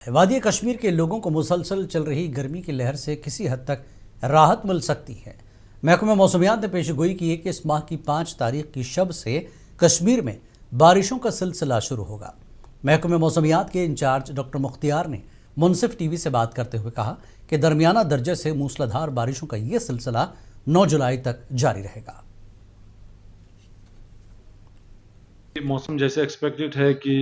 वादी कश्मीर के लोगों को मुसलसल चल रही गर्मी की लहर से किसी हद तक राहत मिल सकती है। महकमा मौसमियात ने पेशगोई की है कि इस माह की 5 तारीख की शब से कश्मीर में बारिशों का सिलसिला शुरू होगा। महकमा मौसमियात के इंचार्ज डॉक्टर मुख्तियार ने मुनसिफ टीवी से बात करते हुए कहा कि दरमियाना दर्जे से मूसलाधार बारिशों का ये सिलसिला 9 जुलाई तक जारी रहेगा। मौसम जैसे एक्सपेक्टेड है कि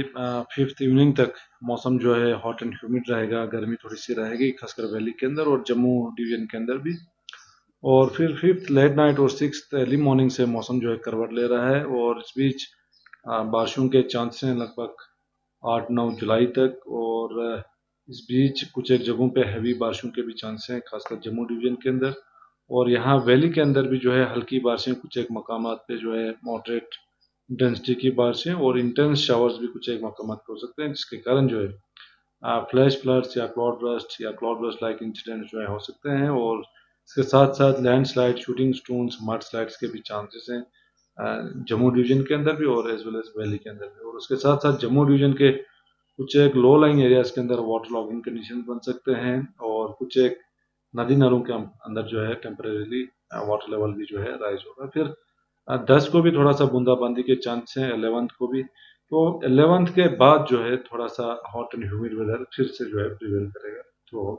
5th इवनिंग तक मौसम जो है हॉट एंड ह्यूमिड रहेगा, गर्मी थोड़ी सी रहेगी खासकर वैली के अंदर और जम्मू डिवीजन के अंदर भी। और फिर 5th लेट नाइट और 6th अर्ली मॉर्निंग से मौसम जो है करवट ले रहा है और इस बीच बारिशों के चांस हैं लगभग 8-9 जुलाई तक। और इस बीच कुछ एक जगहों पे हैवी बारिशों के भी चांस हैं खासकर जम्मू डिवीजन के अंदर। और यहाँ वैली के अंदर भी जो है हल्की बारिशें कुछ एक मकामात पे जो है मॉडरेट इंटेंसिटी की बारिशें और इंटेंस शावर्स भी कुछ एक मकामात पे हो सकते हैं, जिसके कारण जो है फ्लैश फ्लड्स या क्लाउड बर्स्ट लाइक इंसिडेंट जो है हो सकते हैं। और इसके साथ साथ landslide, shooting stones, mud slides के भी चांसेस हैं जम्मू डिवीजन के अंदर भी और एज वेल एज वैली के अंदर भी। और उसके साथ साथ जम्मू डिवीजन के कुछ एक लो लाइंग एरियाज के अंदर वाटर लॉगिंग कंडीशन बन सकते हैं और कुछ एक नदी नालों के अंदर जो है टेम्परेरीली वाटर लेवल भी जो है राइज होगा। फिर 10 को भी थोड़ा सा बूंदाबांदी के चांस हैं, 11th को भी। तो 11th के बाद जो है थोड़ा सा हॉट एंड ह्यूमिड वेदर फिर से जो है प्रिवेल करेगा। तो